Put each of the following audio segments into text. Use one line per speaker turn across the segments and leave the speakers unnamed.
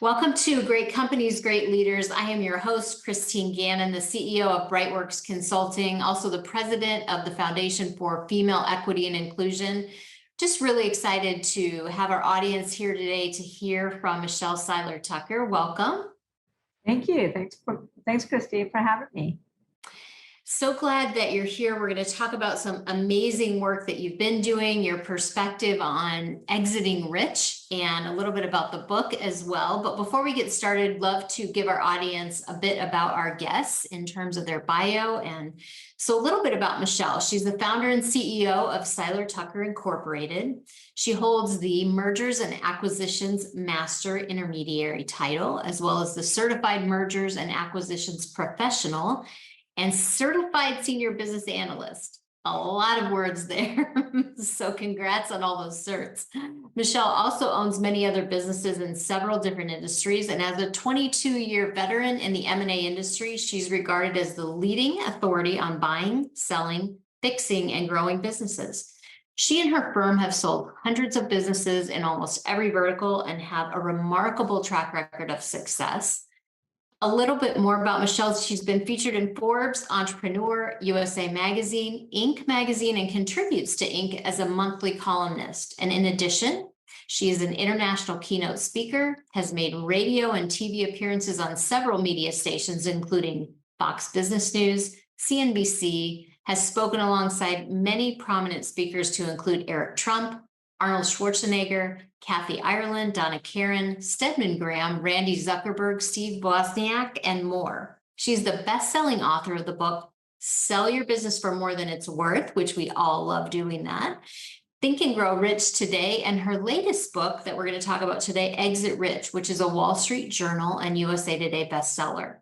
Welcome to Great Companies, Great Leaders. I am your host, Christine Gannon, the CEO of Brightworks Consulting, also the president of the Foundation for Female Equity and Inclusion. Just really excited to have our audience here today to hear from Michelle Seiler Tucker. Welcome.
Thank you. Thanks, Christine, for having me.
So glad that you're here. We're going to talk about some amazing work that you've been doing, your perspective on exiting rich, and a little bit about the book as well. But before we get started, love to give our audience a bit about our guests in terms of their bio. And so a little bit about Michelle. She's the founder and CEO of Seiler Tucker Incorporated. She holds the Mergers and Acquisitions Master Intermediary title, as well as the Certified Mergers and Acquisitions Professional and Certified Senior Business Analyst. A lot of words there. So congrats on all those certs. Michelle also owns many other businesses in several different industries. And as a 22-year veteran in the M&A industry, she's regarded as the leading authority on buying, selling, fixing, and growing businesses. She and her firm have sold hundreds of businesses in almost every vertical and have a remarkable track record of success. A little bit more about Michelle. She's been featured in Forbes, Entrepreneur, USA Magazine, Inc. Magazine, and contributes to Inc. as a monthly columnist. And in addition, she is an international keynote speaker, has made radio and TV appearances on several media stations, including Fox Business News, CNBC, has spoken alongside many prominent speakers to include Eric Trump, Arnold Schwarzenegger, Kathy Ireland, Donna Karen, Stedman Graham, Randi Zuckerberg, Steve Wozniak, and more. She's the best-selling author of the book, Sell Your Business for More Than It's Worth, which we all love doing that, Think and Grow Rich Today, and her latest book that we're going to talk about today, Exit Rich, which is a Wall Street Journal and USA Today bestseller.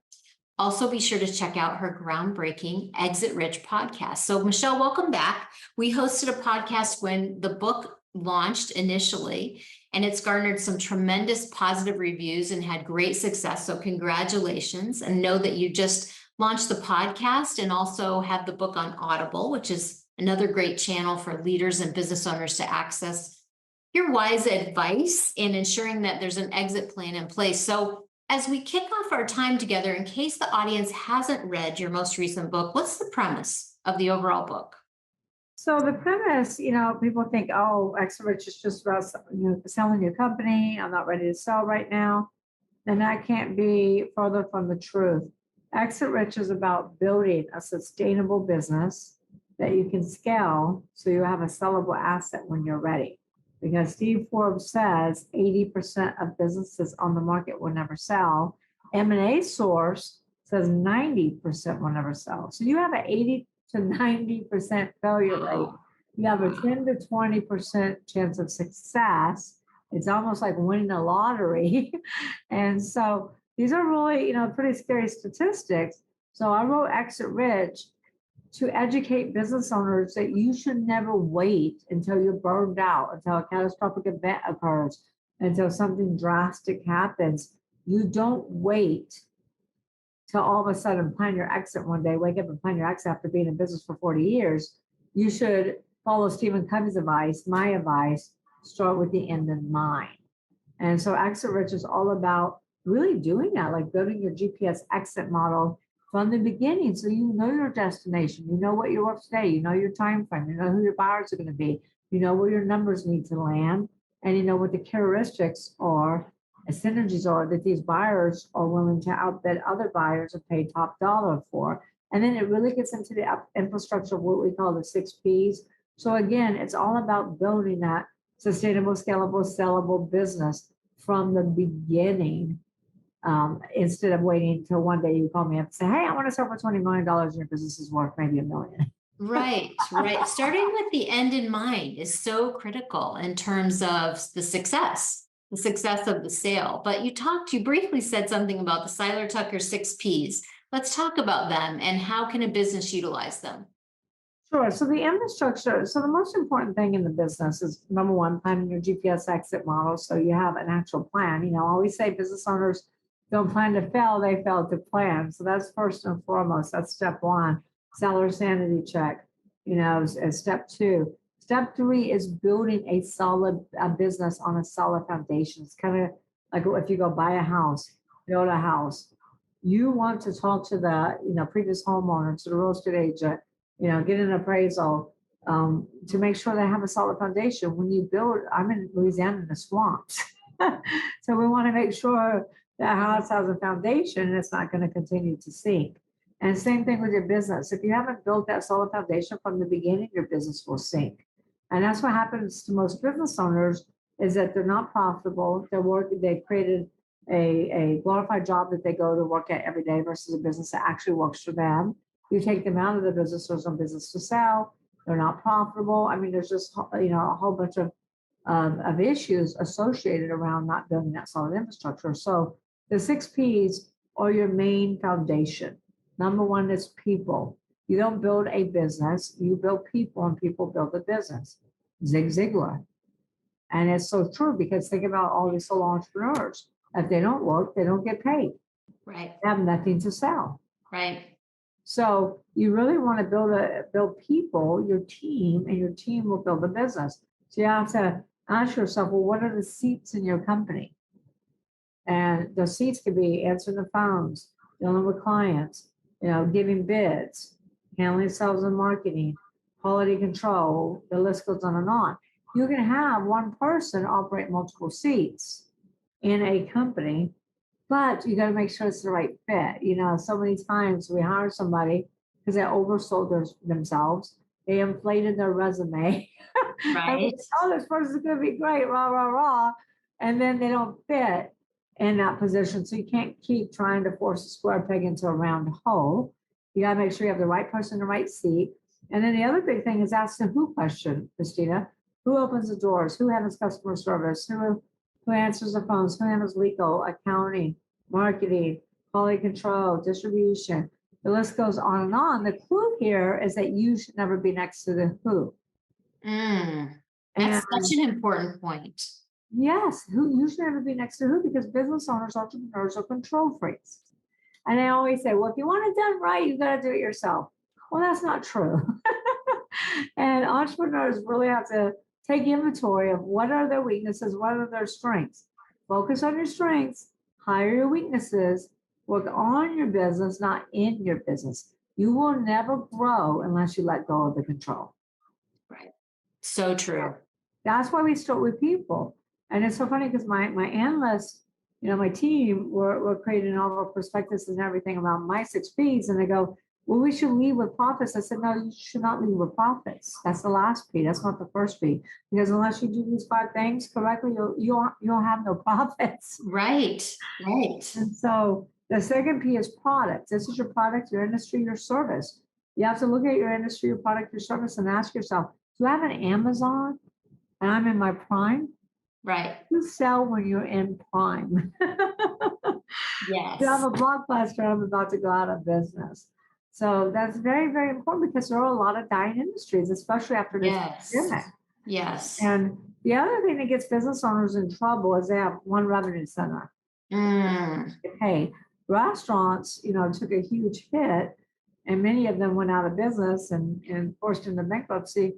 Also, be sure to check out her groundbreaking Exit Rich podcast. So, Michelle, welcome back. We hosted a podcast when the book launched initially, and it's garnered some tremendous positive reviews and had great success. So congratulations, and know that you just launched the podcast and also have the book on Audible, which is another great channel for leaders and business owners to access your wise advice in ensuring that there's an exit plan in place. So as we kick off our time together, in case the audience hasn't read your most recent book, what's the premise of the overall book?
So the premise, people think, oh, Exit Rich is just about selling your company. I'm not ready to sell right now. And that can't be further from the truth. Exit Rich is about building a sustainable business that you can scale so you have a sellable asset when you're ready. Because Steve Forbes says 80% of businesses on the market will never sell. M&A Source says 90% will never sell. So you have an 80 to 90% failure rate. You have a 10 to 20% chance of success. It's almost like winning the lottery. And so these are really, pretty scary statistics. So I wrote Exit Rich to educate business owners that you should never wait until you're burned out, until a catastrophic event occurs, until something drastic happens. You don't wait till all of a sudden plan your exit one day, wake up and plan your exit after being in business for 40 years. You should follow Stephen Covey's advice, my advice, start with the end in mind. And so Exit Rich is all about really doing that, like building your GPS exit model from the beginning. So you know your destination, you know what you're worth today, you know your time frame, you know who your buyers are going to be, you know where your numbers need to land, and you know what the characteristics are, synergies are that these buyers are willing to outbid other buyers and pay top dollar for. And then it really gets into the infrastructure of what we call the 6 Ps. So again, it's all about building that sustainable, scalable, sellable business from the beginning, instead of waiting until one day you call me up and say, hey, I want to sell for $20 million and your business is worth maybe $1 million.
Right. Starting with the end in mind is so critical in terms of the success of the sale. But you briefly said something about the Seiler Tucker 6 Ps. Let's talk about them and how can a business utilize them?
Sure. So the infrastructure, the most important thing in the business is, number one, planning your GPS exit model. So you have an actual plan. I always say business owners don't plan to fail, they fail to plan. So that's first and foremost. That's step one. Seller sanity check, as step two. Step three is building a solid business on a solid foundation. It's kind of Like if you go buy a house, build a house, you want to talk to the, previous homeowner, to the real estate agent, get an appraisal, to make sure they have a solid foundation. When you build, I'm in Louisiana in the swamps. So we want to make sure that house has a foundation and it's not going to continue to sink. And same thing with your business. If you haven't built that solid foundation from the beginning, your business will sink. And that's what happens to most business owners, is that they're not profitable. They created a glorified job that they go to work at every day versus a business that actually works for them. You take them out of the business, there's no business to sell. They're not profitable. I mean, there's just, a whole bunch of issues associated around not building that solid infrastructure. So the 6 Ps are your main foundation. Number 1 is people. You don't build a business, you build people, and people build a business. Zig Ziglar. And it's so true, because think about all these solo entrepreneurs. If they don't work, they don't get paid.
Right.
They have nothing to sell.
Right.
So you really want to build people, your team, and your team will build a business. So you have to ask yourself, well, what are the seats in your company? And the seats could be answering the phones, dealing with clients, giving bids, handling sales and marketing, quality control, the list goes on and on. You can have one person operate multiple seats in a company, but you got to make sure it's the right fit. So many times we hire somebody because they oversold themselves. They inflated their resume.
Right.
Oh, this person's going to be great, rah, rah, rah. And then they don't fit in that position. So you can't keep trying to force a square peg into a round hole. You got to make sure you have the right person in the right seat. And then the other big thing is ask the who question, Christina. Who opens the doors? Who handles customer service? Who answers the phones? Who handles legal, accounting, marketing, quality control, distribution? The list goes on and on. The clue here is that you should never be next to the who.
That's such an important point.
Yes, you should never be next to who, because business owners, entrepreneurs are control freaks. And I always say, well, if you want it done right, you got to do it yourself. Well, that's not true. And entrepreneurs really have to take inventory of what are their weaknesses, what are their strengths. Focus on your strengths, hire your weaknesses, work on your business, not in your business. You will never grow unless you let go of the control.
Right. So true.
That's why we start with people. And it's so funny because my analysts, my team were creating all our prospectus and everything around my 6 Ps. And they go, well, we should lead with profits. I said, no, you should not lead with profits. That's the last P. That's not the first P. Because unless you do these 5 things correctly, you'll have no profits.
Right. Right.
And so the second P is product. This is your product, your industry, your service. You have to look at your industry, your product, your service, and ask yourself, do I have an Amazon and I'm in my prime?
Right.
You sell when you're in prime.
Yes.
You have a blockbuster, I'm about to go out of business. So that's very, very important, because there are a lot of dying industries, especially after this pandemic.
Yes.
And the other thing that gets business owners in trouble is they have one revenue center. Hey, restaurants, took a huge hit, and many of them went out of business and forced into bankruptcy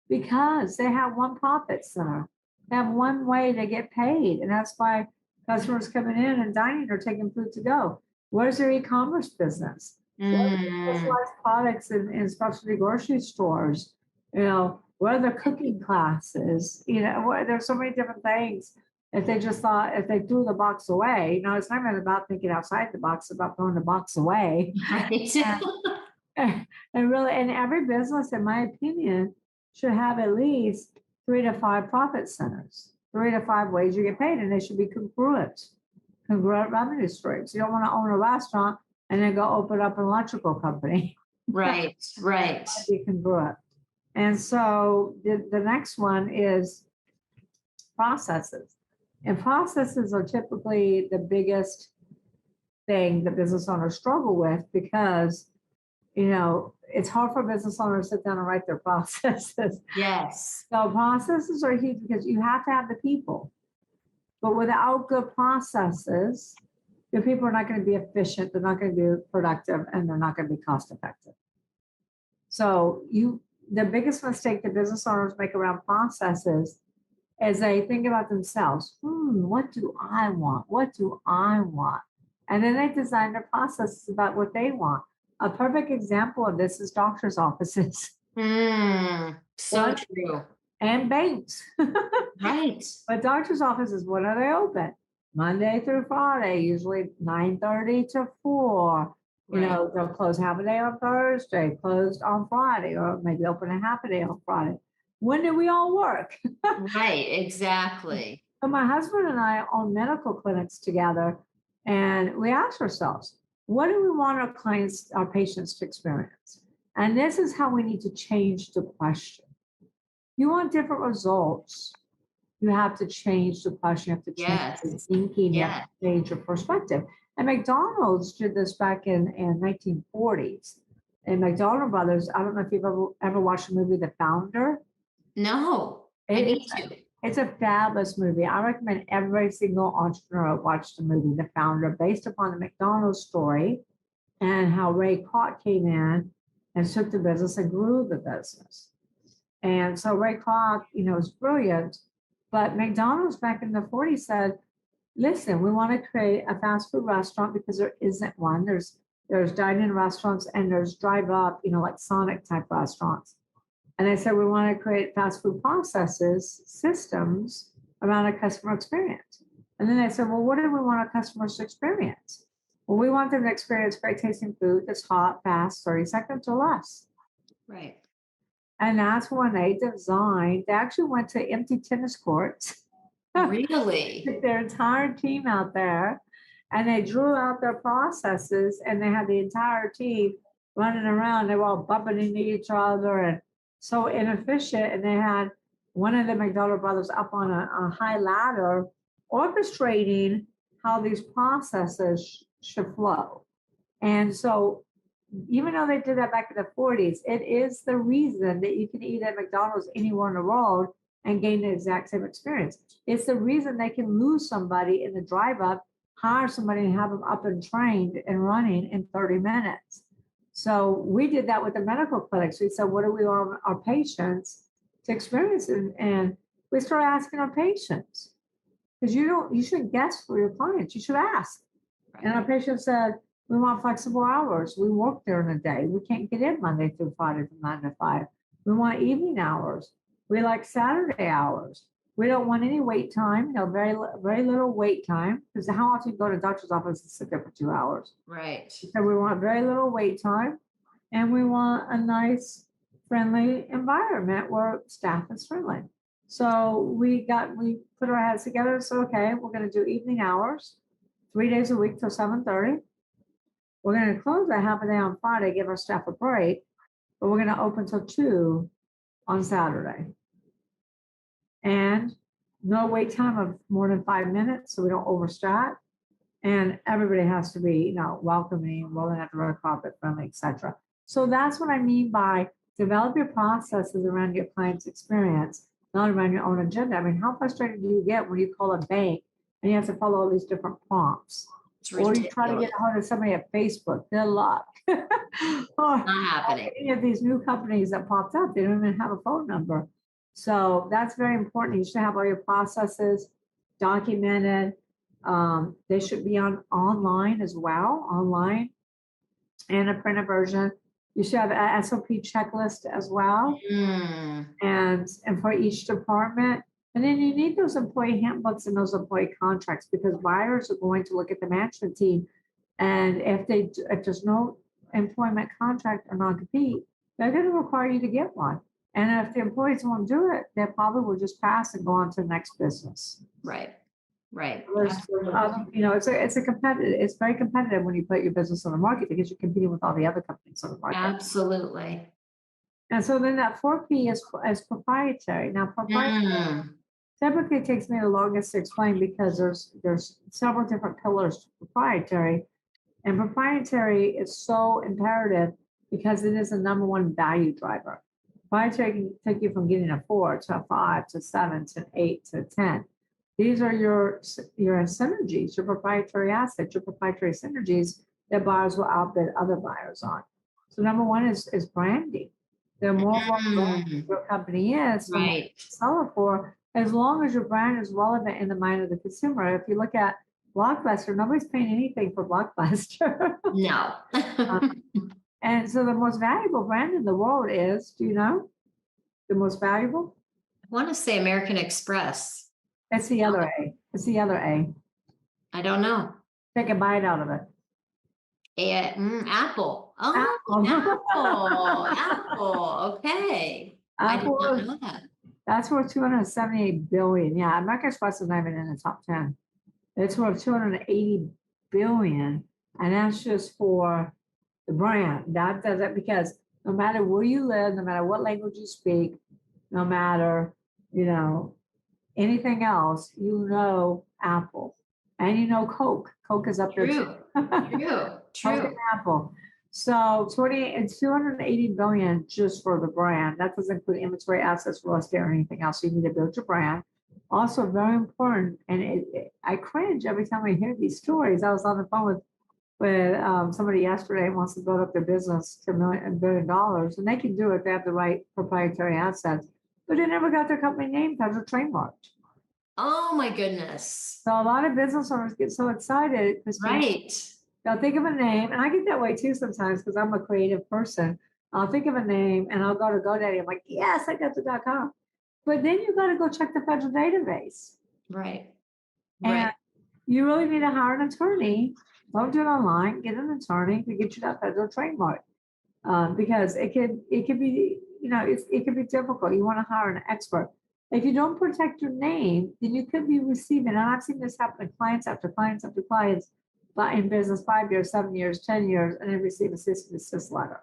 because they have one profit center. They have one way to get paid. And that's why customers coming in and dining are taking food to go. Where's their e-commerce business? Specialized products in specialty grocery stores, where are their cooking classes? There's so many different things. If they threw the box away, it's not even about thinking outside the box, it's about throwing the box away.
Right.
And really, and every business, in my opinion, should have at least 3 to 5 profit centers, 3 to 5 ways you get paid, and they should be congruent revenue streams. You don't want to own a restaurant and then go open up an electrical company.
Right. Right.
Be congruent. And so the next one is processes. And processes are typically the biggest thing that business owners struggle with, because it's hard for business owners to sit down and write their processes.
Yes.
So processes are huge, because you have to have the people. But without good processes, your people are not going to be efficient, they're not going to be productive, and they're not going to be cost effective. So the biggest mistake that business owners make around processes as they think about themselves. What do I want? What do I want? And then they design their processes about what they want. A perfect example of this is doctor's offices.
So
What?
true.
And banks.
Right.
But doctor's offices, when are they open? Monday through Friday, usually 9:30 to 4. You
Right.
know, they'll close half a day on Thursday, closed on Friday, or maybe open a half a day on Friday. When do we all work?
Right, exactly.
So my husband and I own medical clinics together, and we ask ourselves, what do we want our clients, our patients to experience? And this is how we need to change the question. You want different results. You have to change the question. You have to change the
Yes.
thinking. You have
Yeah.
to change your perspective. And McDonald's did this back in 1940s. And McDonald Brothers, I don't know if you've ever watched the movie The Founder.
No, I
It
need
is,
to.
it's a fabulous movie. I recommend every single entrepreneur watch the movie The Founder, based upon the McDonald's story and how Ray Kroc came in and took the business and grew the business. And so Ray Kroc, is brilliant. But McDonald's back in the 40s said, listen, we want to create a fast food restaurant because there isn't one. There's dine-in restaurants and there's drive-up, like Sonic type restaurants. And they said, we want to create fast food processes, systems around a customer experience. And then they said, well, what do we want our customers to experience? Well, we want them to experience great tasting food that's hot, fast, 30 seconds or less.
Right.
And that's when they actually went to empty tennis courts.
Really?
Took their entire team out there and they drew out their processes, and they had the entire team running around. They were all bumping into each other and so inefficient. And they had one of the McDonald brothers up on a high ladder orchestrating how these processes should flow. And so even though they did that back in the 40s, it is the reason that you can eat at McDonald's anywhere in the world and gain the exact same experience. It's the reason they can lose somebody in the drive up, hire somebody and have them up and trained and running in 30 minutes. So we did that with the medical clinics. We said, what do we want our patients to experience? And we started asking our patients, because you shouldn't guess for your clients, you should ask. And our patient said, we want flexible hours. We work during the day. We can't get in Monday through Friday from 9 to 5. We want evening hours. We like Saturday hours. We don't want any wait time, very, very little wait time, because how often you go to the doctor's office and sit there for 2 hours?
Right.
So we want very little wait time, and we want a nice, friendly environment where staff is friendly. So we put our heads together and said, okay, we're going to do evening hours, 3 days a week till 7:30. We're going to close a half a day on Friday, give our staff a break, but we're going to open till 2 on Saturday. And no wait time of more than 5 minutes, so we don't overstack. And everybody has to be, welcoming, rolling out the red carpet, friendly, etc. So that's what I mean by develop your processes around your client's experience, not around your own agenda. I mean, how frustrated do you get when you call a bank and you have to follow all these different prompts? Or you try to get a hold of somebody at Facebook. Good luck.
Not happening.
Any of these new companies that popped up, they don't even have a phone number. So that's very important. You should have all your processes documented. They should be online as well, online and a printed version. You should have an SOP checklist as well, and for each department. And then you need those employee handbooks and those employee contracts, because buyers are going to look at the management team, and if there's no employment contract or non-compete, they're going to require you to get one. And if the employees won't do it, they probably will just pass and go on to the next business.
Right. Right.
It's a competitive. It's very competitive when you put your business on the market, because you're competing with all the other companies on the market.
Absolutely.
And so then that 4P is proprietary. Now, proprietary typically takes me the longest to explain, because there's several different pillars to proprietary, and proprietary is so imperative because it is the number one value driver. Proprietary can take you from getting a 4 to a 5 to 7 to 8 to 10. These are your synergies, your proprietary assets, your proprietary synergies that buyers will outbid other buyers on. So number one is branding. The more well-known your company is, the more you sell it for, as long as your brand is relevant in the mind of the consumer. If you look at Blockbuster, nobody's paying anything for Blockbuster.
No.
And so the most valuable brand in the world is, do you know? The most valuable?
I want to say American Express.
It's the other A. It's the other A.
I don't know.
Take a bite out of it.
Apple. Oh,
Apple.
Apple. Okay. I did
Apple,
not know that.
that's worth 278 billion. Yeah, American Express is not even in the top 10. It's worth 280 billion. And that's just for the brand. That does it because no matter where you live, no matter what language you speak, no matter, anything else, Apple. And Coke. Coke is up there too.
True.
Coke and Apple. So 280 billion just for the brand. That doesn't include inventory, assets, real estate, or anything else. So you need to build your brand. Also very important. And I cringe every time I hear these stories. I was on the phone with somebody yesterday who wants to build up their business to $1 billion, and they can do it if they have the right proprietary assets, but they never got their company name because they're trademarked.
Oh my goodness.
So a lot of business owners get so excited because they'll think of a name, and I get that way too sometimes because I'm a creative person. I'll think of a name and I'll go to GoDaddy. I'm like, yes, I got the .com. But then you got to go check the federal database.
Right.
And you really need to hire an attorney. Don't do it online. Get an attorney to get you that federal trademark, because it could be it could be difficult. You want to hire an expert. If you don't protect your name, then you could be receiving. And I've seen this happen to clients after clients after clients, but in business 5 years, 7 years, 10 years, and then receive a cease and desist letter.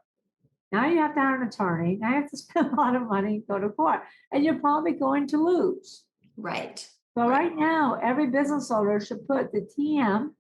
Now you have to hire an attorney. Now you have to spend a lot of money and go to court, and you're probably going to lose.
Right.
So right now, every business owner should put the TM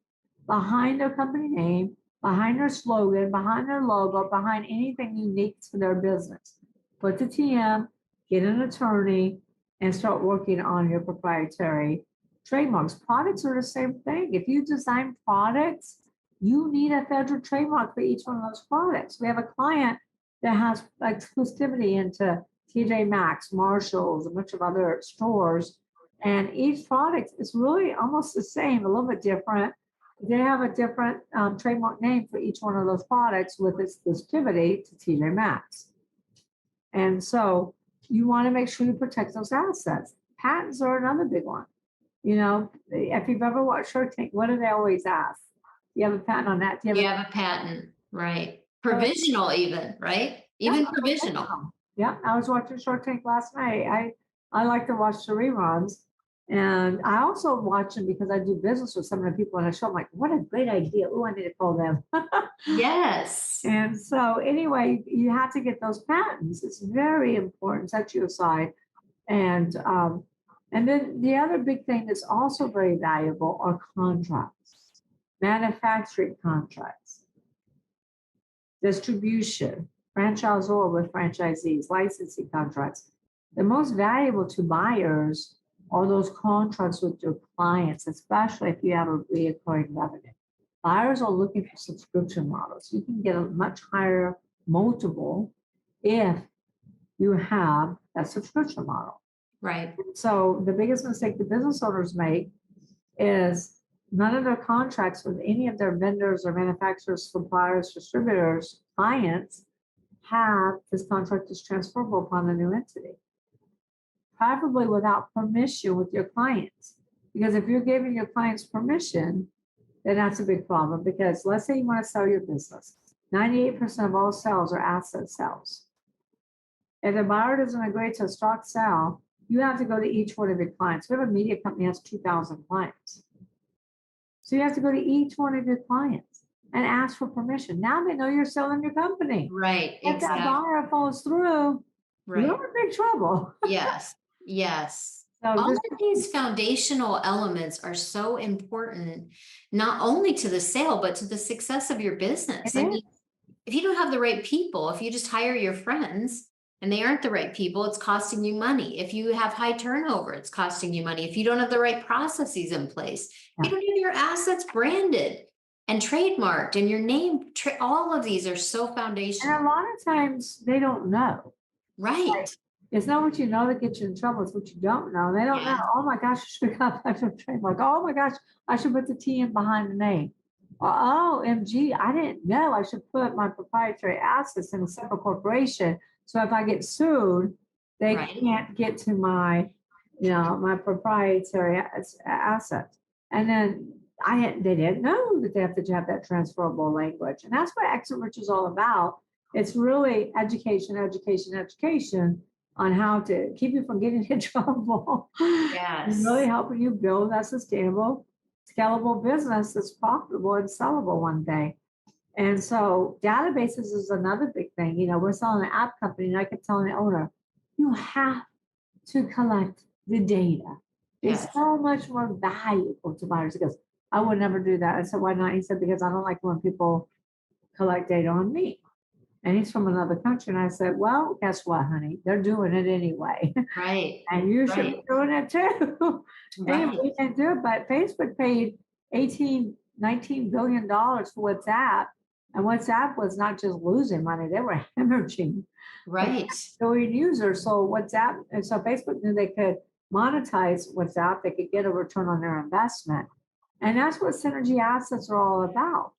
behind their company name, behind their slogan, behind their logo, behind anything unique to their business. Put the TM, get an attorney, and start working on your proprietary trademarks. Products are the same thing. If you design products, you need a federal trademark for each one of those products. We have a client that has exclusivity into TJ Maxx, Marshalls, a bunch of other stores, and each product is really almost the same, a little bit different. They have a different trademark name for each one of those products with exclusivity to TJ Maxx. And so you want to make sure you protect those assets. Patents are another big one. If you've ever watched Shark Tank, what do they always ask? Do you have a patent on that?
Do you have a patent? Right. Provisional even, right? Even provisional.
Yeah, I was watching Shark Tank last night. I like to watch the reruns. And I also watch them because I do business with some of the people on the show. I'm like, what a great idea. Oh, I need to call them.
Yes.
And so anyway, you have to get those patents. It's very important. Set you aside. And then the other big thing that's also very valuable are contracts, manufacturing contracts, distribution, franchisor with franchisees, licensing contracts. The most valuable to buyers are those contracts with your clients, especially if you have a recurring revenue. Buyers are looking for subscription models. You can get a much higher multiple if you have that subscription model.
Right.
So the biggest mistake the business owners make is none of their contracts with any of their vendors or manufacturers, suppliers, distributors, clients have this contract is transferable upon the new entity. Probably without permission with your clients. Because if you're giving your clients permission, then that's a big problem. Because let's say you want to sell your business. 98% of all sales are asset sales. If the buyer doesn't agree to a stock sale, you have to go to each one of your clients. We have a media company that has 2,000 clients. So you have to go to each one of your clients and ask for permission. Now they know you're selling your company.
Right.
If that buyer falls through, you're in big trouble.
Yes. Yes.
So
all of these foundational elements are so important, not only to the sale, but to the success of your business. I mean, if you don't have the right people, if you just hire your friends and they aren't the right people, it's costing you money. If you have high turnover, it's costing you money. If you don't have the right processes in place, if you don't have your assets branded and trademarked and your name, all of these are so foundational.
And a lot of times they don't know.
Right.
It's not what you know that gets you in trouble. It's what you don't know. They don't know.
Yeah.
Oh my gosh, I should have got that from trademark. Oh my gosh, I should put the T in behind the name. Oh, MG, I didn't know I should put my proprietary assets in a separate corporation. So if I get sued, they
Right.
can't get to my, my proprietary assets. And then they didn't know that they have to have that transferable language. And that's what Exit Rich is all about. It's really education, education, education on how to keep you from getting in trouble.
Yes.
And really helping you build that sustainable, scalable business that's profitable and sellable one day. And so databases is another big thing. We're selling an app company, and I kept telling the owner, you have to collect the data. It's
Yes.
so much more valuable to buyers. He goes, I would never do that. I said, why not? He said, because I don't like when people collect data on me. And he's from another country. And I said, well, guess what, honey? They're doing it anyway.
Right.
And you should
Right.
be doing it too.
Right.
And we can do it. But Facebook paid $19 billion for WhatsApp. And WhatsApp was not just losing money, they were hemorrhaging.
Right.
Billion users. So WhatsApp, and so Facebook knew they could monetize WhatsApp, they could get a return on their investment. And that's what synergy assets are all about.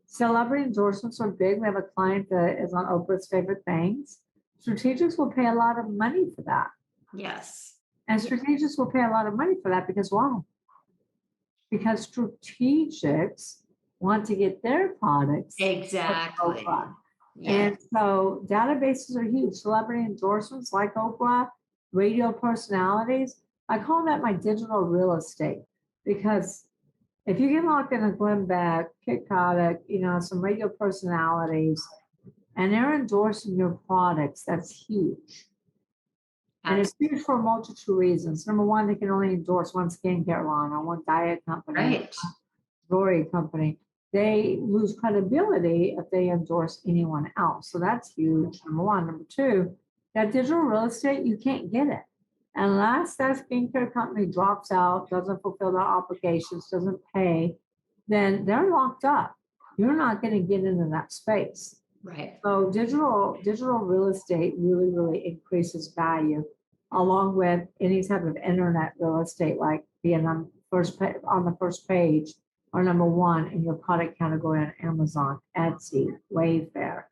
Celebrity endorsements are big. We have a client that is on Oprah's favorite things. Strategics will pay a lot of money for that.
Yes.
And strategics will pay a lot of money for that because why? Because strategics want to get their products.
Exactly. Yeah.
And so databases are huge. Celebrity endorsements like Oprah, radio personalities. I call that my digital real estate because if you get locked in a Glenn Beck, Kit Kodak, some radio personalities, and they're endorsing your products, that's huge. And it's huge for a multitude of reasons. Number one, they can only endorse one skincare line or one diet company,
Right.
jewelry company. They lose credibility if they endorse anyone else. So that's huge, number one. Number two, that digital real estate, you can't get it. Unless that skincare company drops out, doesn't fulfill their obligations, doesn't pay, then they're locked up. You're not going to get into that space.
Right.
So digital real estate really, really increases value, along with any type of internet real estate, like being on the first page or number one in your product category on Amazon, Etsy, Wayfair.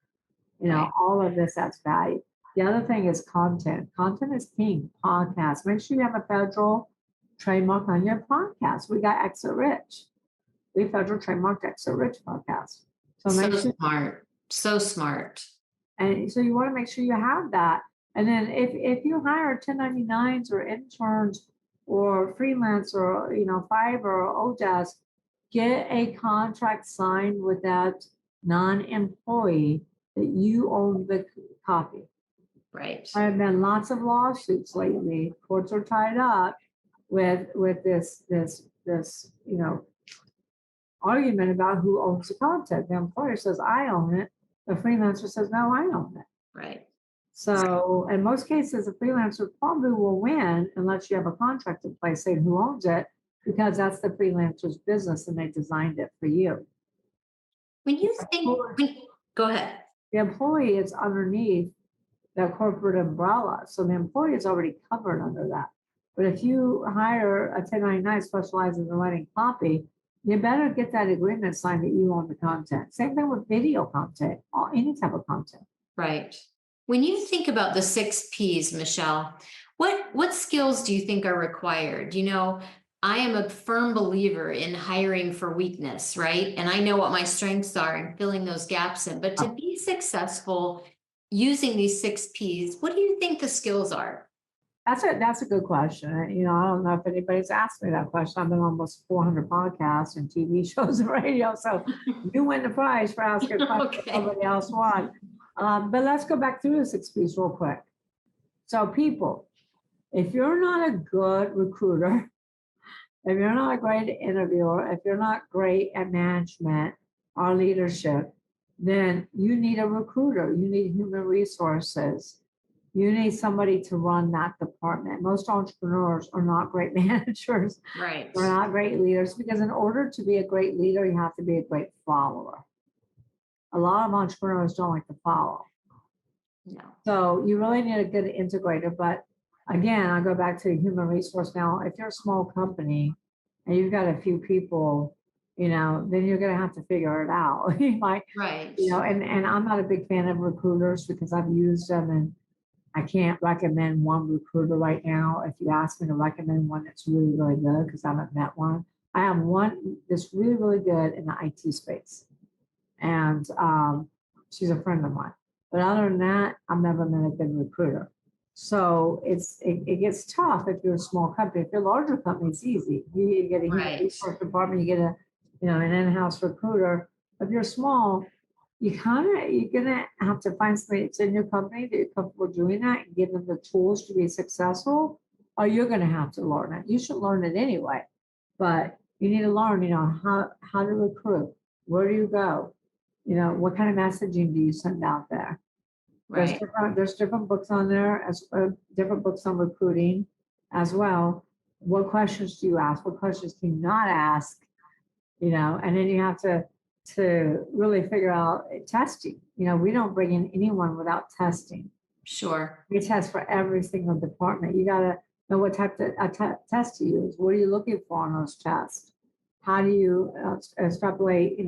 Right.
All of this adds value. The other thing is content. Content is king. Podcast. Make sure you have a federal trademark on your podcast. We got Exit Rich. We federal trademarked Exit Rich podcast.
So smart. So smart.
And so you want to make sure you have that. And then if you hire 1099s or interns or freelance or Fiverr or Odesk, get a contract signed with that non-employee that you own the copy.
Right.
There have been lots of lawsuits lately. Courts are tied up with this argument about who owns the content. The employer says, I own it. The freelancer says, no, I own it.
Right.
So in most cases, the freelancer probably will win unless you have a contract in place saying who owns it, because that's the freelancer's business and they designed it for you.
When you think, go ahead.
The employee is underneath the corporate umbrella. So the employee is already covered under that. But if you hire a 1099 specializing in writing copy, you better get that agreement signed that you own the content. Same thing with video content, or any type of content.
Right. When you think about the 6 Ps, Michelle, what skills do you think are required? I am a firm believer in hiring for weakness, right? And I know what my strengths are and filling those gaps in. But to be successful using these 6 Ps, what do you think the skills are?
That's a good question. I don't know if anybody's asked me that question. I've been on almost 400 podcasts and TV shows and radio. So you win the prize for asking a question somebody else won. But let's go back through the 6 Ps real quick. So people, if you're not a good recruiter, if you're not a great interviewer, if you're not great at management or leadership, then you need a recruiter. You need human resources. You need somebody to run that department. Most entrepreneurs are not great managers.
Right.
They're not great leaders, because in order to be a great leader, you have to be a great follower. A lot of entrepreneurs don't like to follow.
No.
So you really need a good integrator. But again, I go back to human resource now. If you're a small company and you've got a few people, then you're going to have to figure it out. You might,
Right.
and I'm not a big fan of recruiters because I've used them and I can't recommend one recruiter right now. If you ask me to recommend one that's really, really good, because I haven't met one. I have one that's really, really good in the IT space. And she's a friend of mine. But other than that, I've never met a good recruiter. So it gets tough if you're a small company. If you're a larger company, it's easy. You get a human
Right.
resource department, you get an in-house recruiter. If you're small, you're gonna have to find somebody that's in your company that you're comfortable doing that and give them the tools to be successful, or you're gonna have to learn it. You should learn it anyway, but you need to learn, how to recruit. Where do you go? What kind of messaging do you send out there?
Right.
There's different books on there, as different books on recruiting as well. What questions do you ask? What questions can you not ask? And then you have to really figure out testing. We don't bring in anyone without testing.
Sure.
We test for every single department. You got to know what type of test to use. What are you looking for on those tests? How do you extrapolate,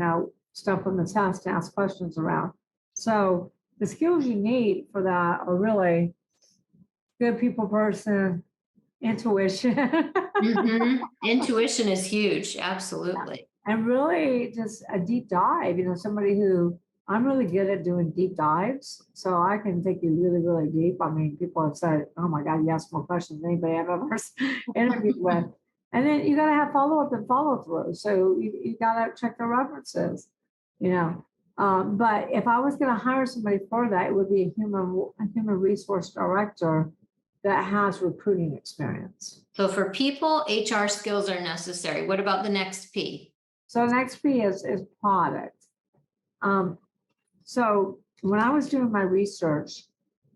stuff from the test to ask questions around? So the skills you need for that are really good people person, intuition.
Intuition is huge. Absolutely.
And really just a deep dive, somebody who I'm really good at doing deep dives. So I can take you really, really deep. I mean, people have said, oh my God, you ask more questions than anybody I've ever interviewed with. And then you got to have follow-up and follow-through. So you got to check the references, But if I was going to hire somebody for that, it would be a human resource director that has recruiting experience.
So for people, HR skills are necessary. What about the next P?
So next P is product. So when I was doing my research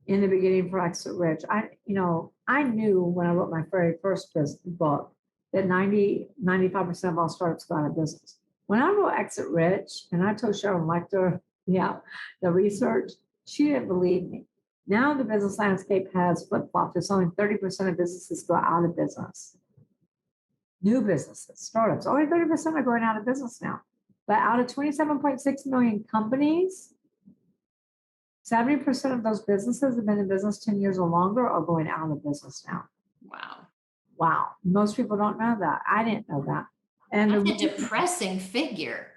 in the beginning for Exit Rich, I knew when I wrote my very first book that 95% of all startups go out of business. When I wrote Exit Rich and I told Sharon Lechter, the research, she didn't believe me. Now the business landscape has flip-flopped. It's only 30% of businesses go out of business. New businesses, startups, only 30% are going out of business now. But out of 27.6 million companies, 70% of those businesses have been in business 10 years or longer are going out of business now. Wow. Most people don't know that. I didn't know that. And
that's a depressing figure.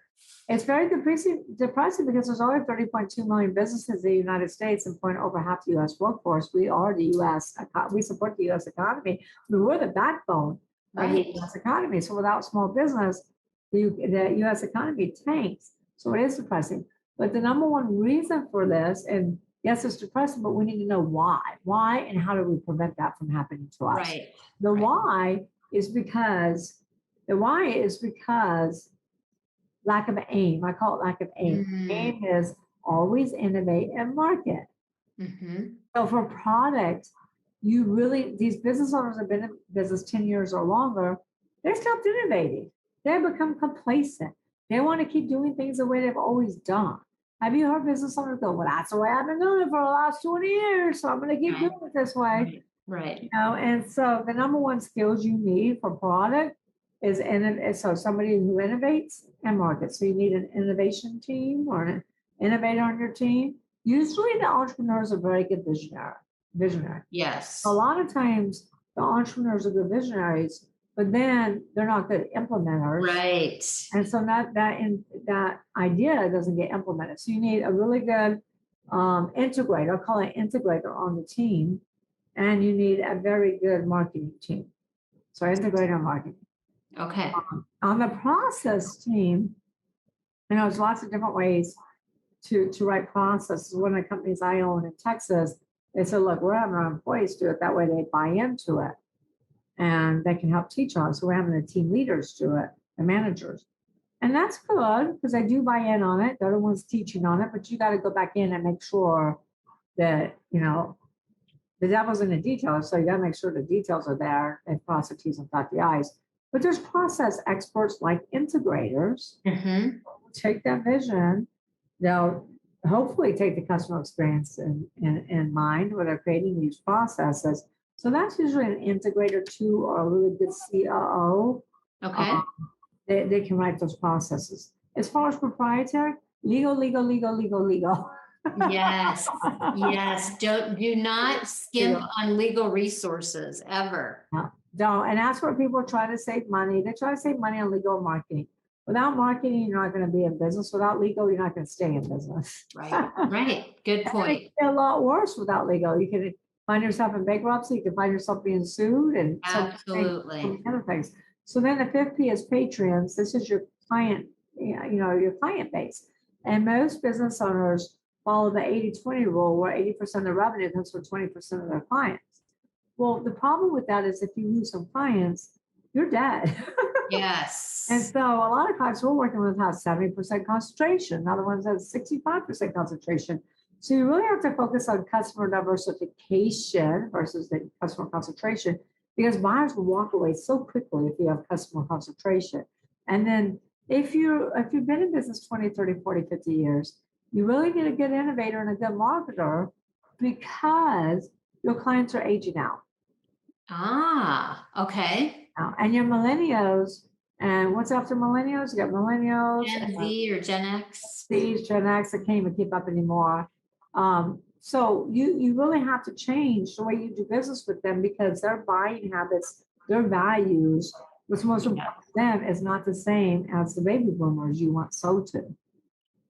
It's very depressing because there's only 30.2 million businesses in the United States and over half the U.S. workforce. We are the U.S. We support the U.S. economy. We're the backbone of the U.S. economy. So without small business, the U.S. economy tanks. So it is depressing. But the number one reason for this, and yes, it's depressing, but we need to know why. Why and how do we prevent that from happening to us?
Right.
Why is because lack of aim. I call it lack of aim. Aim is always innovate and market. So for product, these business owners have been in business 10 years or longer, they stopped innovating. They become complacent. They want to keep doing things the way they've always done. Have you heard business owners go, well, that's the way I've been doing it for the last 20 years, so I'm going to keep doing it this way.
Right.
And so the number one skills you need for product is so somebody who innovates and markets. So you need an innovation team or an innovator on your team. Usually the entrepreneurs are very good visionary.
Yes.
A lot of times the entrepreneurs are good visionaries, but then they're not good implementers.
Right.
And so that idea doesn't get implemented. So you need a really good integrator, I'll call it integrator on the team, and you need a very good marketing team. So integrator marketing.
Okay.
On the process team, there's lots of different ways to write processes. One of the companies I own in Texas, they said, look, we're having our employees do it. That way they buy into it and they can help teach us. So we're having the team leaders do it, the managers. And that's good because I do buy in on it. They're the ones teaching on it, but you got to go back in and make sure that, the devil's in the details. So you got to make sure the details are there and cross the T's and dot the I's. But there's process experts like integrators. Take that vision. They'll hopefully take the customer experience in mind when they're creating these processes. So that's usually an integrator too, or a really good COO.
Okay.
They can write those processes. As far as proprietary, legal, legal, legal, legal, legal.
Yes. Yes. Do not skimp on legal resources ever.
No, don't. And that's where people try to save money. They try to save money on legal marketing. Without marketing, you're not going to be in business. Without legal, you're not going to stay in business.
Right. Right. Good
And
point.
it can get a lot worse without legal. You can find yourself in bankruptcy. You can find yourself being sued, and so
Absolutely.
many other things. So then the fifth P is patrons. This is your client, your client base. And most business owners follow the 80-20 rule, where 80% of the revenue comes from 20% of their clients. Well, the problem with that is if you lose some clients, you're dead.
Yes.
And so a lot of clients we're working with have 70% concentration. Other ones have 65% concentration. So you really have to focus on customer diversification versus the customer concentration, because buyers will walk away so quickly if you have customer concentration. And then if you've been in business 20, 30, 40, 50 years, you really need a good innovator and a good marketer, because your clients are aging out.
Ah, okay.
And your millennials, and what's after millennials? You got millennials,
Gen Z or Gen X.
These Gen X that can't even keep up anymore. So you really have to change the way you do business with them, because their buying habits, their values, what's most important to them is not the same as the baby boomers you once sold to.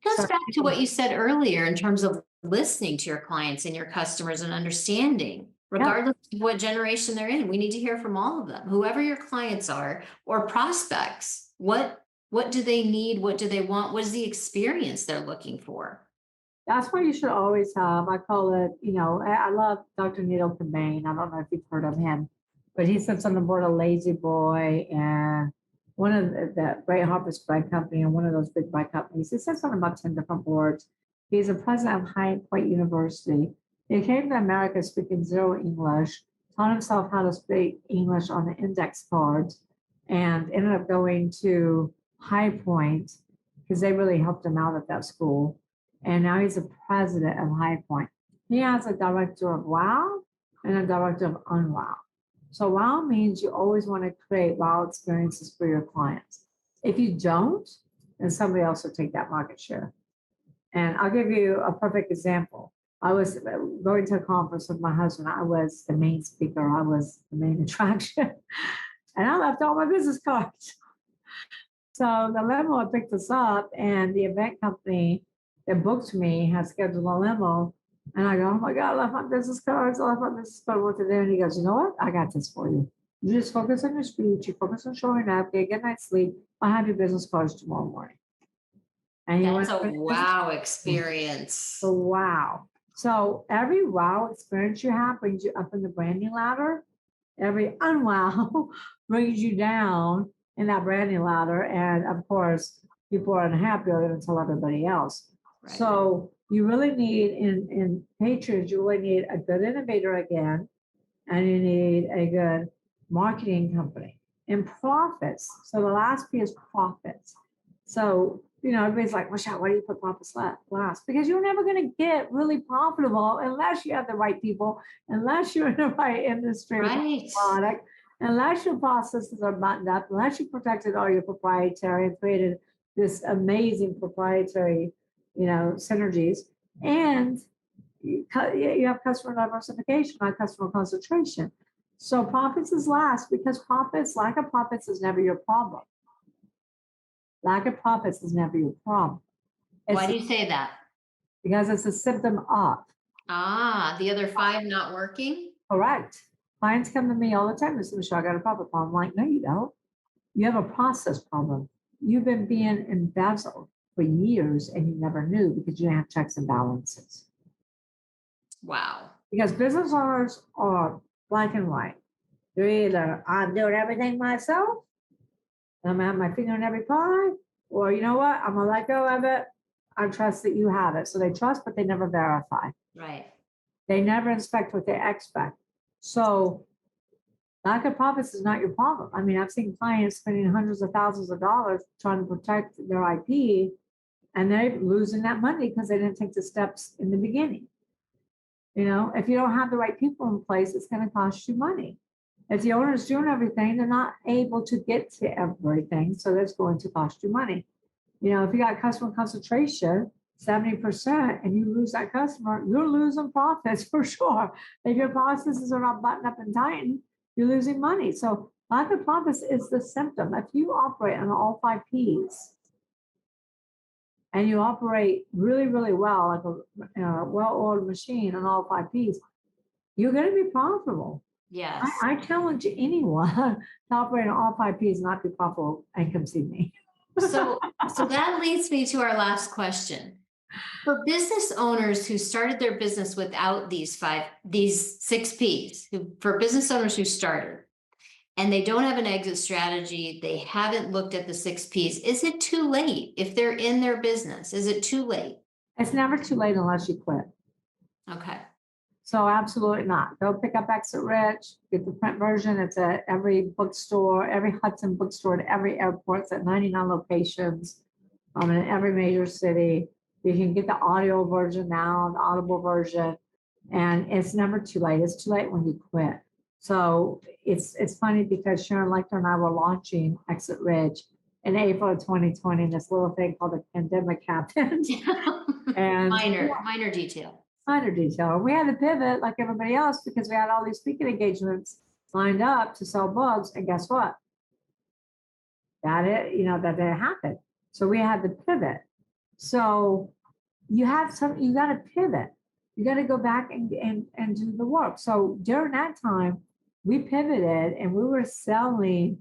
Goes
So
back to what you said earlier in terms of listening to your clients and your customers and understanding, regardless of what generation they're in. We need to hear from all of them, whoever your clients are or prospects. What do they need? What do they want? What is the experience they're looking for?
that's why you should always have, I call it, I love Dr. Needle Cobain. I don't know if you've heard of him, but he sits on the board of Lazy Boy and one of the Great Harvest Bread Company and one of those big bread companies. He sits on about 10 different boards. He's a president of High Point University. He came to America speaking zero English, taught himself how to speak English on the index cards, and ended up going to High Point because they really helped him out at that school. And now he's a president of High Point. He has a director of wow and a director of unwow. So wow means you always want to create wow experiences for your clients. If you don't, then somebody else will take that market share. And I'll give you a perfect example. I was going to a conference with my husband. I was the main speaker. I was the main attraction. And I left all my business cards. So the limo had picked us up, and the event company that booked me had scheduled a limo. And I go, oh my God, I left my business cards. I left my business card. What to do? And he goes, you know what? I got this for you. You just focus on your speech. You focus on showing up. Get a good night's sleep. I'll have your business cards tomorrow morning. And he
That's
went,
a wow experience.
so wow. So every wow experience you have brings you up in the branding ladder. Every unwow brings you down in that branding ladder. And of course, people are unhappy, are going to tell everybody else.
Right.
So you really need in Patriots, you really need a good innovator again, and you need a good marketing company. And profits. So the last P is profits. So everybody's like, Michelle, why do you put profits last? Because you're never going to get really profitable unless you have the right people, unless you're in the right industry,
Right.
product, unless your processes are buttoned up, unless you protected all your proprietary and created this amazing proprietary, synergies, and you have customer diversification, not customer concentration. So profits is last, because lack of profits is never your problem. Lack of profits is never your problem.
Why do you say that?
Because it's a symptom of.
The other 5 not working?
Correct. Clients come to me all the time and say, Michelle, I got a profit problem. I'm like, no, you don't. You have a process problem. You've been being embezzled for years and you never knew because you didn't have checks and balances.
Wow.
Because business owners are black and white. They're either, I'm doing everything myself, I'm gonna have my finger in every pie, or you know what, I'm gonna let go of it. I trust that you have it. So they trust, but they never verify.
Right.
They never inspect what they expect. So lack of profits is not your problem. I mean, I've seen clients spending hundreds of thousands of dollars trying to protect their IP, and they're losing that money because they didn't take the steps in the beginning. You know, if you don't have the right people in place, it's going to cost you money. If the owner's doing everything, they're not able to get to everything, so that's going to cost you money. You know, if you got customer concentration, 70%, and you lose that customer, you're losing profits for sure. If your processes are not buttoned up and tightened, you're losing money. So lack of profits is the symptom. If you operate on all 5 Ps, and you operate really, really well, like a well-oiled machine on all 5 Ps, you're going to be profitable.
Yes.
I challenge anyone to operate on all 5 Ps, not be profitable, and come see me.
So that leads me to our last question. For business owners who started their business without these 6 Ps, for business owners who started, and they don't have an exit strategy, they haven't looked at the 6 Ps, is it too late if they're in their business? Is it too late?
It's never too late unless you quit.
Okay.
So absolutely not. Go pick up Exit Rich, get the print version. It's at every bookstore, every Hudson bookstore at every airport. It's at 99 locations in every major city. You can get the audio version now, the Audible version, and it's never too late. It's too late when you quit. So it's funny because Sharon Lecter and I were launching Exit Rich in April of 2020, this little thing called the pandemic happened. And
minor detail.
Minor detail. We had to pivot like everybody else because we had all these speaking engagements lined up to sell books. And guess what? That didn't happen. So we had to pivot. So you got to pivot. You got to go back and do the work. So during that time, we pivoted and we were selling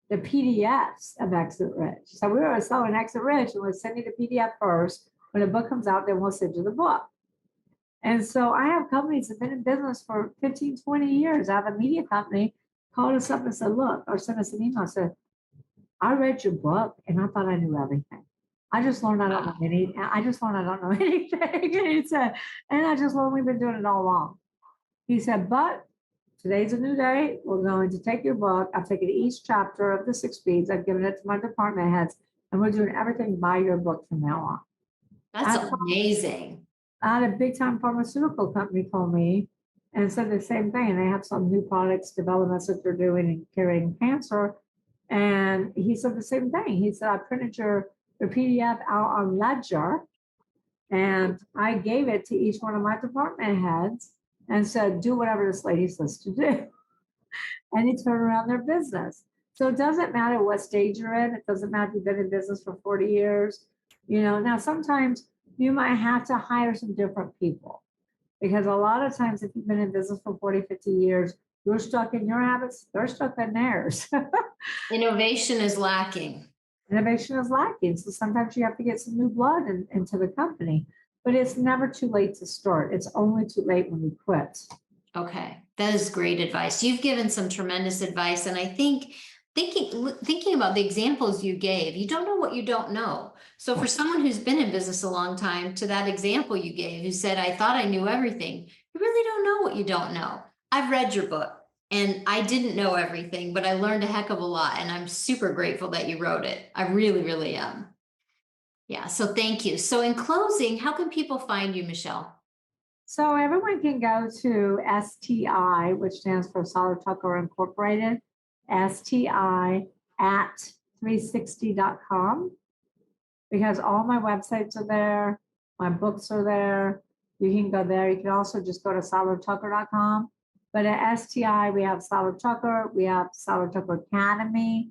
the PDFs of Exit Rich. So we were selling Exit Rich and we're sending the PDF first. When the book comes out, then we'll send you the book. And so I have companies that have been in business for 15, 20 years. I have a media company called us up and said, look, or sent us an email and said, I read your book and I thought I knew everything. I just learned I don't know anything. And he said, and I just learned we've been doing it all wrong. He said, but today's a new day. We're going to take your book. I've taken each chapter of the 6 Ps. I've given it to my department heads, and we're doing everything by your book from now on.
That's amazing.
I had a big time pharmaceutical company call me and said the same thing. And they have some new products developments that they're doing in curing cancer. And he said the same thing. He said, I printed your PDF out on Ledger and I gave it to each one of my department heads and said, do whatever this lady says to do. And he turned around their business. So it doesn't matter what stage you're in. It doesn't matter if you've been in business for 40 years. Now sometimes you might have to hire some different people because a lot of times if you've been in business for 40, 50 years, you're stuck in your habits, they're stuck in theirs.
Innovation is lacking.
Innovation is lacking. So sometimes you have to get some new blood into the company, but it's never too late to start. It's only too late when you quit.
Okay, that is great advice. You've given some tremendous advice. And I think thinking about the examples you gave, you don't know what you don't know. So for someone who's been in business a long time, to that example you gave, who said, I thought I knew everything, you really don't know what you don't know. I've read your book and I didn't know everything, but I learned a heck of a lot. And I'm super grateful that you wrote it. I really, really am. Yeah, so thank you. So in closing, how can people find you, Michelle?
So everyone can go to STI, which stands for Seiler Tucker Incorporated, STI at 360.com, because all my websites are there, my books are there. You can go there. You can also just go to seilertucker.com. But at STI, we have Seiler Tucker, we have Seiler Tucker Academy.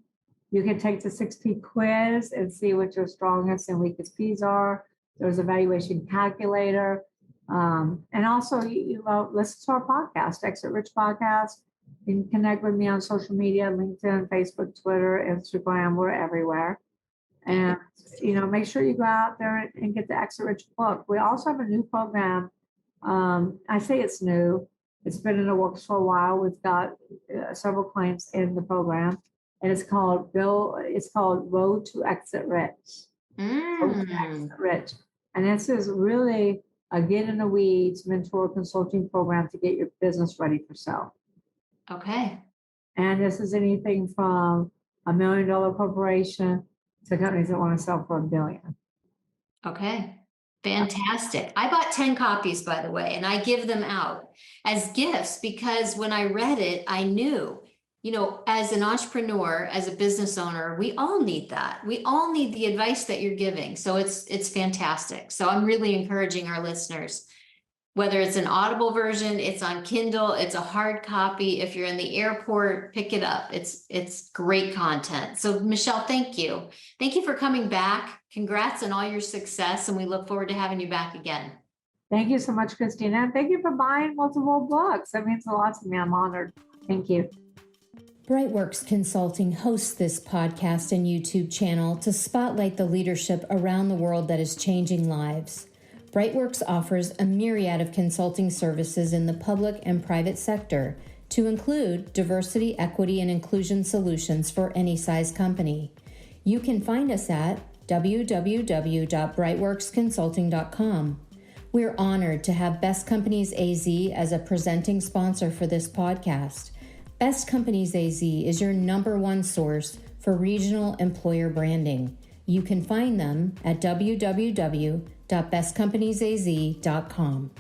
You can take the 6P quiz and see what your strongest and weakest Ps are. There's a valuation calculator. And also, listen to our podcast, Exit Rich Podcast. You can connect with me on social media, LinkedIn, Facebook, Twitter, Instagram, we're everywhere. And, make sure you go out there and get the Exit Rich book. We also have a new program. I say it's new. It's been in the works for a while. We've got several clients in the program, and it's called Road to Exit Rich. Road to Exit Rich. And this is really a get in the weeds mentor consulting program to get your business ready for sale.
Okay.
And this is anything from $1 million corporation to companies that want to sell for $1 billion.
Okay, fantastic. I bought 10 copies, by the way, and I give them out as gifts because when I read it, I knew, as an entrepreneur, as a business owner, we all need that. We all need the advice that you're giving. So it's fantastic. So I'm really encouraging our listeners, whether it's an Audible version, it's on Kindle, it's a hard copy. If you're in the airport, pick it up. It's great content. So Michelle, thank you. Thank you for coming back. Congrats on all your success, and we look forward to having you back again.
Thank you so much, Christina. And thank you for buying multiple books. That means a lot to me. I'm honored. Thank you.
Brightworks Consulting hosts this podcast and YouTube channel to spotlight the leadership around the world that is changing lives. Brightworks offers a myriad of consulting services in the public and private sector, to include diversity, equity, and inclusion solutions for any size company. You can find us at www.brightworksconsulting.com. We're honored to have Best Companies AZ as a presenting sponsor for this podcast. Best Companies AZ is your #1 source for regional employer branding. You can find them at www.bestcompaniesaz.com.